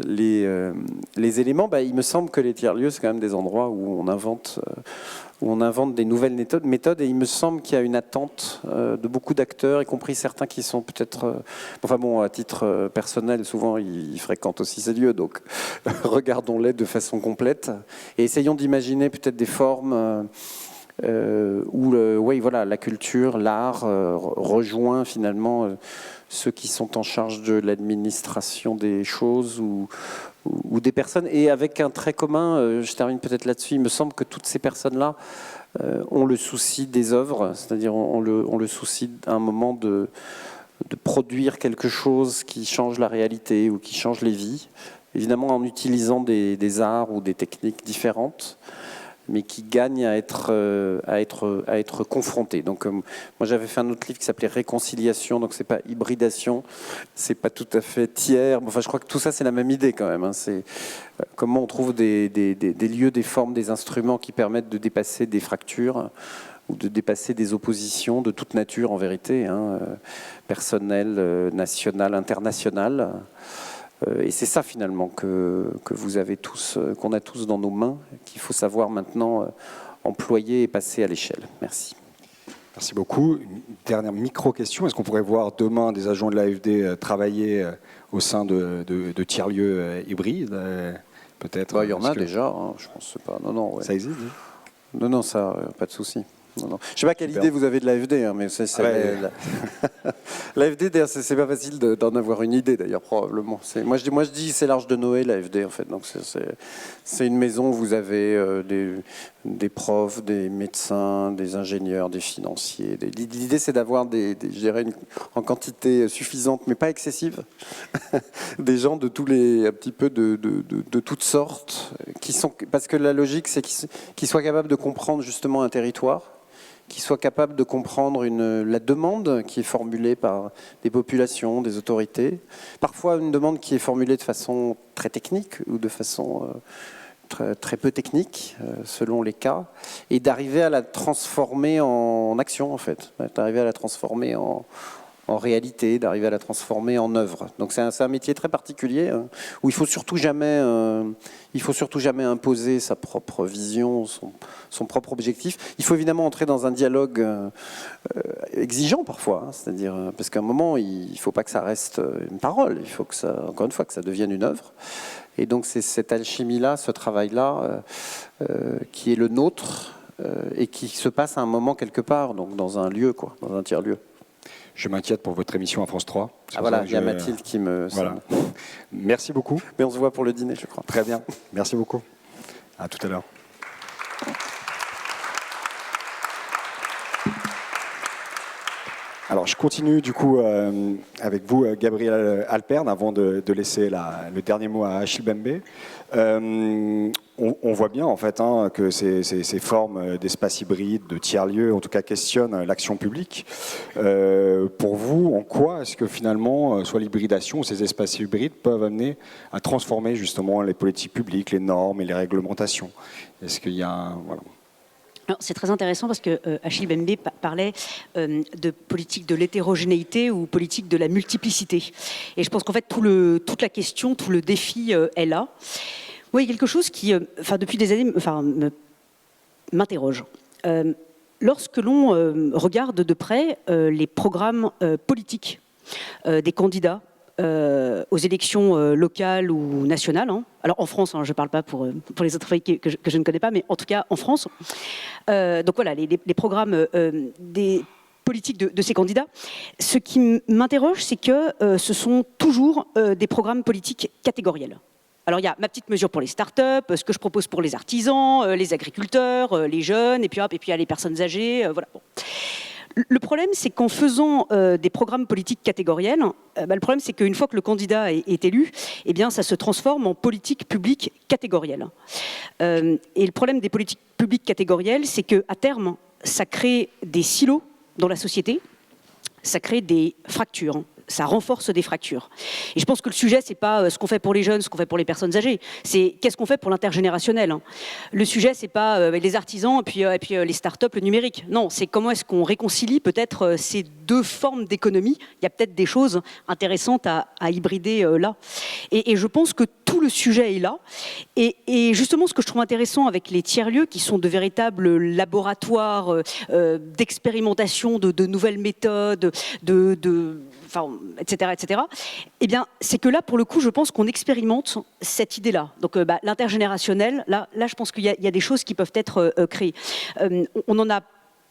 les éléments. Il me semble que les tiers-lieux, c'est quand même des endroits où on invente des nouvelles méthodes, et il me semble qu'il y a une attente de beaucoup d'acteurs, y compris certains qui sont peut-être... Enfin bon, à titre personnel, souvent ils fréquentent aussi ces lieux, donc regardons-les de façon complète, et essayons d'imaginer peut-être des formes où oui, voilà, la culture, l'art rejoint finalement ceux qui sont en charge de l'administration des choses ou des personnes. Et avec un trait commun, je termine peut-être là-dessus, il me semble que toutes ces personnes-là ont le souci des œuvres, c'est-à-dire ont le souci à un moment de produire quelque chose qui change la réalité ou qui change les vies, évidemment en utilisant des arts ou des techniques différentes, mais qui gagnent à être confrontés. Donc, moi, j'avais fait un autre livre qui s'appelait Réconciliation, donc c'est pas hybridation, c'est pas tout à fait tiers. Enfin, je crois que tout ça, c'est la même idée quand même. Hein. C'est comment on trouve des lieux, des formes, des instruments qui permettent de dépasser des fractures ou de dépasser des oppositions de toute nature, en vérité, hein, personnelles, nationales, internationales. Et c'est ça finalement que vous avez tous, qu'on a tous dans nos mains, qu'il faut savoir maintenant employer et passer à l'échelle. Merci. Merci beaucoup. Une dernière micro-question. Est-ce qu'on pourrait voir demain des agents de l'AFD travailler au sein de tiers-lieux hybrides peut-être? Il y en a déjà, hein, je pense pas. Non, ouais. Ça existe? Non, ça, pas de souci. Non. Je ne sais pas quelle idée vous avez de l'AFD, hein, mais l'AFD, d'ailleurs, c'est pas facile d'en avoir une idée, d'ailleurs, probablement. Moi, je dis c'est l'Arche de Noé, l'AFD, en fait. Donc, c'est une maison où vous avez des profs, des médecins, des ingénieurs, des financiers. L'idée, c'est d'avoir je dirais, en quantité suffisante, mais pas excessive, des gens de tous un petit peu de toutes sortes, parce que la logique, c'est qu'ils soient capables de comprendre justement un territoire, qui soit capable de comprendre la demande qui est formulée par des populations, des autorités, parfois une demande qui est formulée de façon très technique ou de façon très, très peu technique, selon les cas, et d'arriver à la transformer en action, en fait, d'arriver à la transformer en réalité, d'arriver à la transformer en œuvre. Donc c'est un métier très particulier, hein, où il faut surtout jamais imposer sa propre vision, son propre objectif. Il faut évidemment entrer dans un dialogue exigeant parfois, hein, c'est-à-dire parce qu'à un moment il ne faut pas que ça reste une parole, il faut que ça, encore une fois, que ça devienne une œuvre. Et donc c'est cette alchimie-là, ce travail-là, qui est le nôtre et qui se passe à un moment quelque part, donc dans un lieu, quoi, dans un tiers-lieu. Je m'inquiète pour votre émission à France 3. Ah voilà, il y a Mathilde qui me... Voilà. Merci beaucoup. Mais on se voit pour le dîner, je crois. Très bien. Merci beaucoup. À tout à l'heure. Alors, je continue du coup avec vous, Gabriel Alperne, avant de laisser le dernier mot à Achille Mbembe. On voit bien en fait que ces formes d'espace hybride, de tiers-lieux, en tout cas questionnent l'action publique. Pour vous, en quoi est-ce que finalement, soit l'hybridation ou ces espaces hybrides peuvent amener à transformer justement les politiques publiques, les normes et les réglementations? Est-ce qu'il y a un... Voilà. C'est très intéressant parce que Achille Mbembe parlait de politique de l'hétérogénéité ou politique de la multiplicité. Et je pense qu'en fait, toute la question, tout le défi est là. Oui, quelque chose qui, depuis des années, m'interroge. Lorsque l'on regarde de près les programmes politiques des candidats aux élections locales ou nationales. Alors en France, je ne parle pas pour les autres pays que je ne connais pas, mais en tout cas en France. Donc voilà, les programmes des politiques de ces candidats. Ce qui m'interroge, c'est que ce sont toujours des programmes politiques catégoriels. Alors il y a ma petite mesure pour les startups, ce que je propose pour les artisans, les agriculteurs, les jeunes, et puis il y a les personnes âgées. Voilà. Bon. Le problème, c'est qu'en faisant des programmes politiques catégoriels, le problème, c'est qu'une fois que le candidat est élu, eh bien, ça se transforme en politique publique catégorielle. Et le problème des politiques publiques catégorielles, c'est qu'à terme, ça crée des silos dans la société, ça crée des fractures. Ça renforce des fractures. Et je pense que le sujet, c'est pas ce qu'on fait pour les jeunes, ce qu'on fait pour les personnes âgées. C'est qu'est-ce qu'on fait pour l'intergénérationnel. Le sujet, c'est pas les artisans et puis les startups, le numérique. Non, c'est comment est-ce qu'on réconcilie peut-être ces deux formes d'économie. Il y a peut-être des choses intéressantes à hybrider là. Et je pense que tout le sujet est là. Et justement, ce que je trouve intéressant avec les tiers-lieux, qui sont de véritables laboratoires d'expérimentation de nouvelles méthodes, etc., eh bien, c'est que là, pour le coup, je pense qu'on expérimente cette idée-là. Donc, l'intergénérationnel, là, je pense qu'il y a des choses qui peuvent être créées. On en a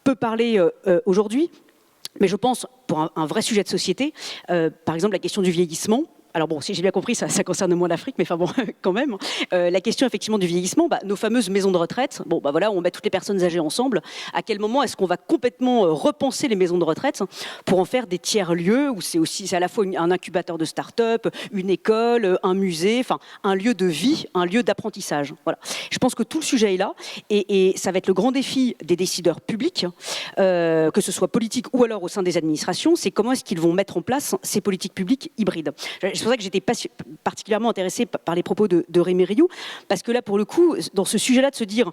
peu parlé aujourd'hui, mais je pense, pour un vrai sujet de société, par exemple, la question du vieillissement. Alors bon, si j'ai bien compris, ça concerne moins l'Afrique, mais enfin bon, quand même. La question effectivement du vieillissement, nos fameuses maisons de retraite, voilà, on met toutes les personnes âgées ensemble. À quel moment est-ce qu'on va complètement repenser les maisons de retraite pour en faire des tiers-lieux où c'est à la fois un incubateur de start-up, une école, un musée, enfin un lieu de vie, un lieu d'apprentissage. Voilà. Je pense que tout le sujet est là et ça va être le grand défi des décideurs publics, que ce soit politique ou alors au sein des administrations, c'est comment est-ce qu'ils vont mettre en place ces politiques publiques hybrides. C'est pour ça que j'étais particulièrement intéressée par les propos de Rémi Rioux, parce que là, pour le coup, dans ce sujet-là, de se dire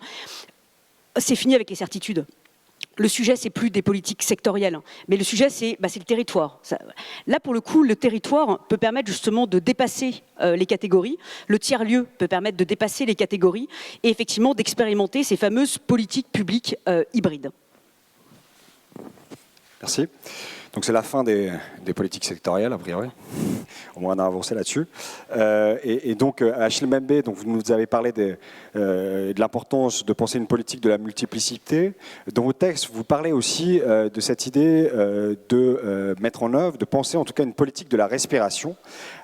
c'est fini avec les certitudes. le sujet, c'est plus des politiques sectorielles, hein, mais le sujet, c'est le territoire. Là, pour le coup, le territoire peut permettre justement de dépasser les catégories. Le tiers-lieu peut permettre de dépasser les catégories et effectivement d'expérimenter ces fameuses politiques publiques hybrides. Merci. Donc c'est la fin des politiques sectorielles, a priori. Au moins on a avancé là-dessus. Et donc Achille Mbembe, donc vous nous avez parlé de l'importance de penser une politique de la multiplicité. Dans vos textes, vous parlez aussi de cette idée de mettre en œuvre, de penser en tout cas une politique de la respiration.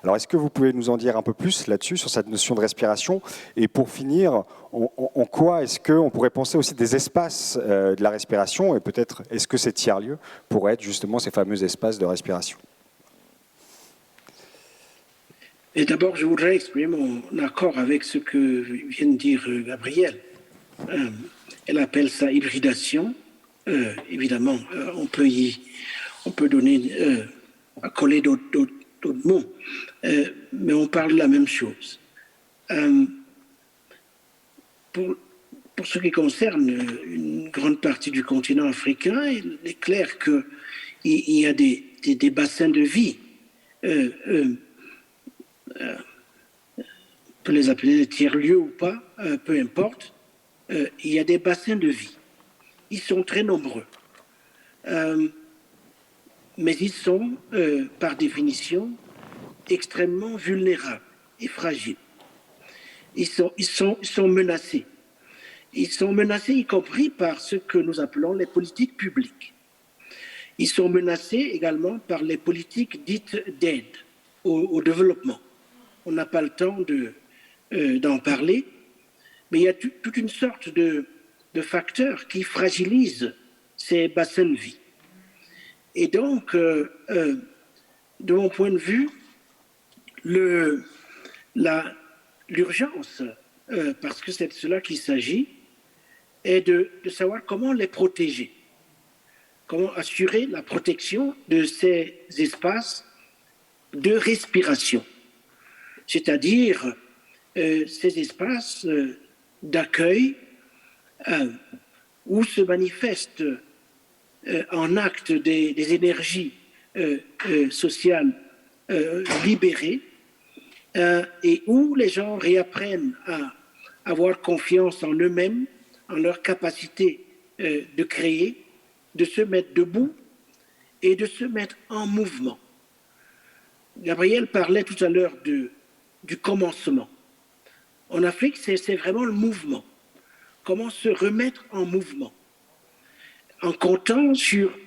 Alors est-ce que vous pouvez nous en dire un peu plus là-dessus, sur cette notion de respiration? Et pour finir, en quoi est-ce qu'on pourrait penser aussi des espaces de la respiration, et peut-être est-ce que ces tiers-lieux pourraient être justement ces fameux espaces de respiration? Et d'abord, je voudrais exprimer mon accord avec ce que vient de dire Gabrielle. Elle appelle ça hybridation. Évidemment, on peut donner, coller d'autres mots, mais on parle de la même chose. Pour ce qui concerne une grande partie du continent africain, il est clair qu'il y a des bassins de vie. On peut les appeler des tiers-lieux ou pas, peu importe. Il y a des bassins de vie. Ils sont très nombreux. Mais ils sont, par définition, extrêmement vulnérables et fragiles. Ils sont menacés. Ils sont menacés y compris par ce que nous appelons les politiques publiques. Ils sont menacés également par les politiques dites d'aide au développement. On n'a pas le temps d'en parler, mais il y a toute une sorte de facteurs qui fragilisent ces bassins de vie. Et donc, de mon point de vue, l'urgence, parce que c'est de cela qu'il s'agit, est de savoir comment les protéger, comment assurer la protection de ces espaces de respiration, c'est-à-dire ces espaces d'accueil où se manifestent en acte des énergies sociales libérées et où les gens réapprennent à avoir confiance en eux-mêmes, en leur capacité de créer, de se mettre debout et de se mettre en mouvement. Gabriel parlait tout à l'heure du commencement. En Afrique, c'est vraiment le mouvement. Comment se remettre en mouvement en comptant sur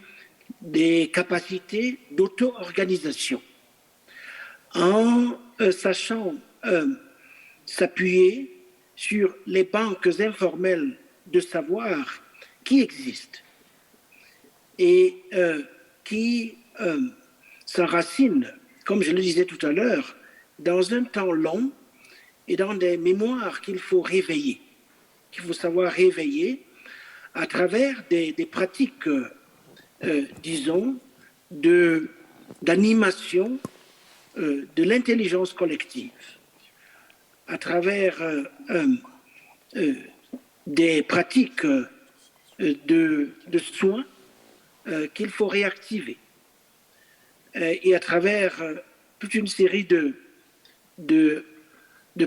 des capacités d'auto-organisation, en sachant s'appuyer sur les banques informelles de savoir qui existent et qui s'enracinent, comme je le disais tout à l'heure, dans un temps long et dans des mémoires qu'il faut réveiller, qu'il faut savoir réveiller à travers des pratiques, disons, d'animation de l'intelligence collective, à travers des pratiques de soins qu'il faut réactiver, et à travers toute une série de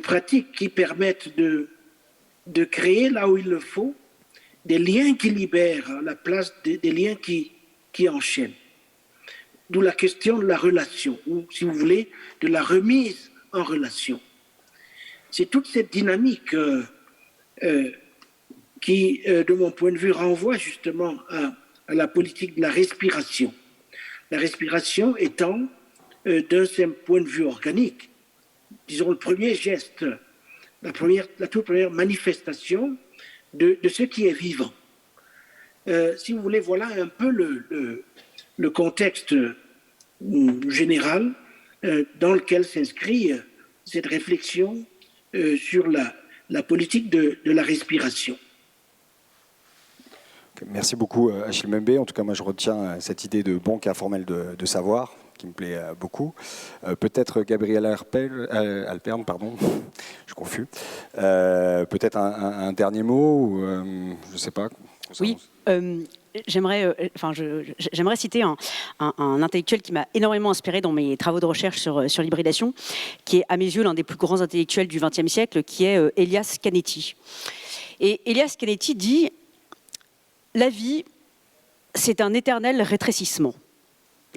pratiques qui permettent de créer là où il le faut des liens qui libèrent à la place des liens qui enchaînent. D'où la question de la relation, ou si vous voulez, de la remise en relation. C'est toute cette dynamique qui, de mon point de vue, renvoie justement à la politique de la respiration. La respiration étant, d'un simple point de vue organique, disons le premier geste, la toute première manifestation de ce qui est vivant. Si vous voulez, voilà un peu le contexte général dans lequel s'inscrit cette réflexion sur la politique de la respiration. Merci beaucoup Achille Mbembe. En tout cas, moi je retiens cette idée de banque informelle de savoir qui me plaît beaucoup. Peut-être Gabriel Alpern, pardon, je suis confus. Peut-être un dernier mot, ou je ne sais pas, Oui, j'aimerais citer un intellectuel qui m'a énormément inspiré dans mes travaux de recherche sur l'hybridation, qui est à mes yeux l'un des plus grands intellectuels du XXe siècle, qui est Elias Canetti. Et Elias Canetti dit « La vie, c'est un éternel rétrécissement ».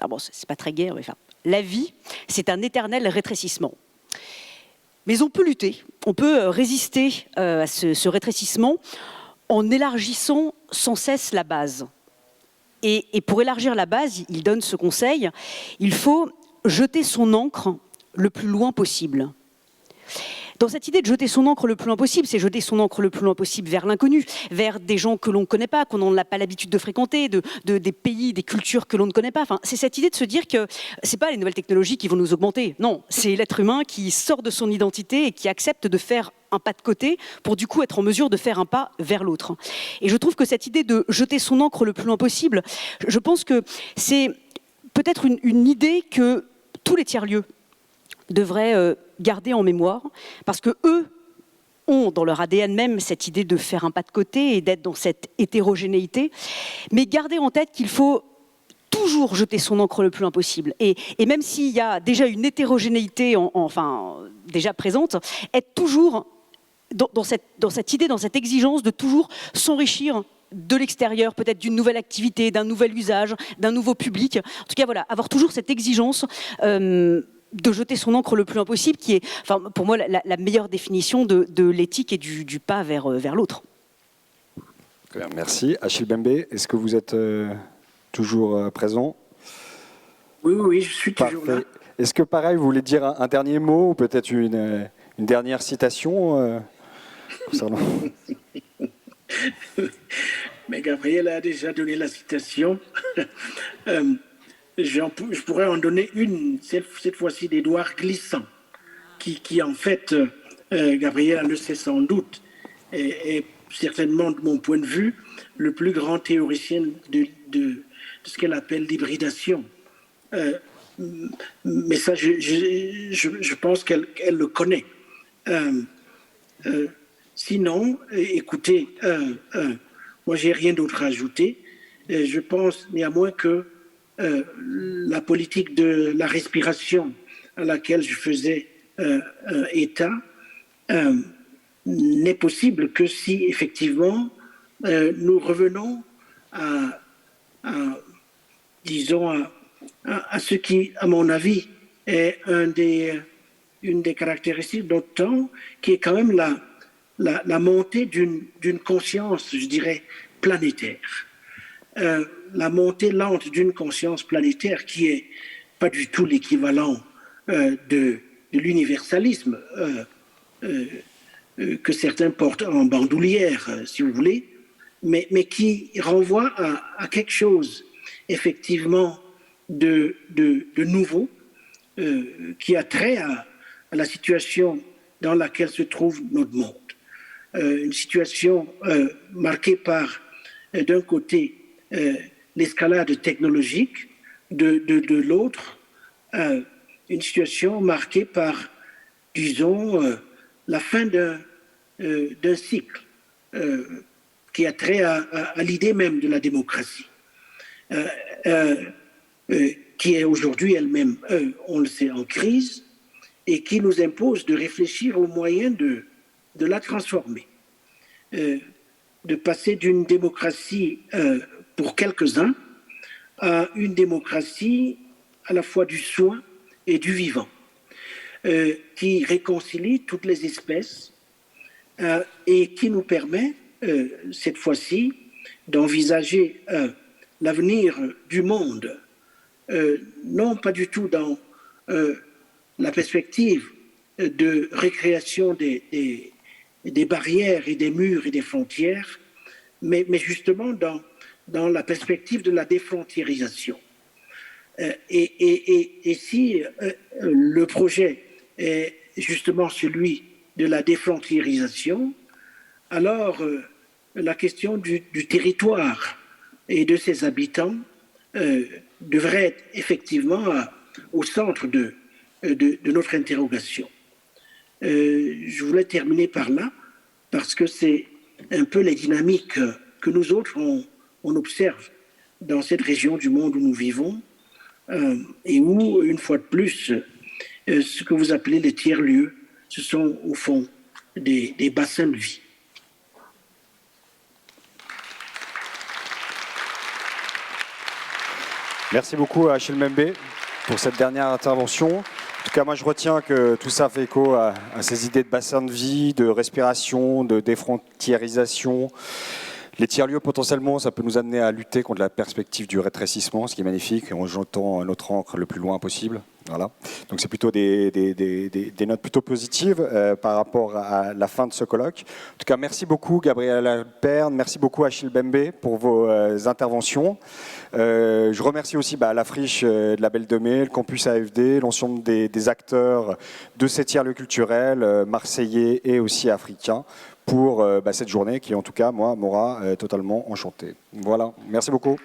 Alors bon, c'est pas très gai, mais enfin, la vie, c'est un éternel rétrécissement. Mais on peut lutter, on peut résister à ce rétrécissement en élargissant sans cesse la base. Et pour élargir la base, il donne ce conseil, il faut jeter son encre le plus loin possible. Dans cette idée de jeter son encre le plus loin possible, c'est jeter son encre le plus loin possible vers l'inconnu, vers des gens que l'on ne connaît pas, qu'on n'a pas l'habitude de fréquenter, des pays, des cultures que l'on ne connaît pas. Enfin, c'est cette idée de se dire que ce n'est pas les nouvelles technologies qui vont nous augmenter. Non, c'est l'être humain qui sort de son identité et qui accepte de faire un pas de côté pour du coup être en mesure de faire un pas vers l'autre. Et je trouve que cette idée de jeter son encre le plus loin possible, je pense que c'est peut-être une idée que tous les tiers-lieux devraient garder en mémoire, parce que eux ont dans leur ADN même cette idée de faire un pas de côté et d'être dans cette hétérogénéité, mais garder en tête qu'il faut toujours jeter son encre le plus loin possible. Et même s'il y a déjà une hétérogénéité déjà présente, être toujours dans cette idée, dans cette exigence de toujours s'enrichir de l'extérieur, peut-être d'une nouvelle activité, d'un nouvel usage, d'un nouveau public. En tout cas, voilà, avoir toujours cette exigence de jeter son encre le plus loin possible, qui est, pour moi, la meilleure définition de l'éthique et du pas vers l'autre. Merci. Achille Mbembe, est-ce que vous êtes toujours présent? Oui, je suis toujours Parfait. là. Est-ce que, pareil, vous voulez dire un dernier mot ou peut-être une dernière citation concernant... Mais Gabriel a déjà donné la citation. Je pourrais en donner une, cette fois-ci d'Édouard Glissant, qui en fait, Gabriel le sait sans doute, est certainement, de mon point de vue, le plus grand théoricien de ce qu'elle appelle l'hybridation. Mais ça, je pense qu'elle le connaît. Sinon, écoutez, moi, j'ai rien d'autre à ajouter. Je pense néanmoins que la politique de la respiration à laquelle je faisais état n'est possible que si effectivement nous revenons à ce qui, à mon avis, est une des caractéristiques de notre temps, qui est quand même la montée d'une conscience, je dirais, planétaire. La montée lente d'une conscience planétaire qui est pas du tout l'équivalent de l'universalisme que certains portent en bandoulière, si vous voulez, mais qui renvoie à quelque chose effectivement de nouveau, qui a trait à la situation dans laquelle se trouve notre monde. Une situation marquée par, d'un côté, l'escalade technologique, de l'autre, une situation marquée par, disons, la fin d'un cycle qui a trait à l'idée même de la démocratie, qui est aujourd'hui elle-même, on le sait, en crise, et qui nous impose de réfléchir aux moyens de la transformer, de passer d'une démocratie pour quelques-uns à une démocratie à la fois du soin et du vivant, qui réconcilie toutes les espèces et qui nous permet, cette fois-ci, d'envisager l'avenir du monde, non pas du tout dans la perspective de récréation des barrières et des murs et des frontières, mais justement dans la perspective de la défrontiérisation. Et si le projet est justement celui de la défrontiérisation, alors la question du territoire et de ses habitants devrait être effectivement au centre de notre interrogation. Je voulais terminer par là, parce que c'est un peu les dynamiques que nous autres, on observe dans cette région du monde où nous vivons, et où, une fois de plus, ce que vous appelez les tiers-lieux, ce sont au fond des bassins de vie. Merci beaucoup à Achille Mbembe pour cette dernière intervention. En tout cas, moi, je retiens que tout ça fait écho à ces idées de bassin de vie, de respiration, de défrontiérisation. Les tiers-lieux, potentiellement, ça peut nous amener à lutter contre la perspective du rétrécissement, ce qui est magnifique, en jetant notre encre le plus loin possible. Voilà. Donc c'est plutôt des notes plutôt positives par rapport à la fin de ce colloque. En tout cas, merci beaucoup Gabriela Perne, merci beaucoup Achille Mbembe pour vos interventions. Je remercie aussi la Friche de la Belle de Mai, le campus AFD, l'ensemble des acteurs de ces tiers-lieux culturels, marseillais et aussi africains, pour cette journée qui, en tout cas, moi, m'aura totalement enchanté. Voilà, merci beaucoup.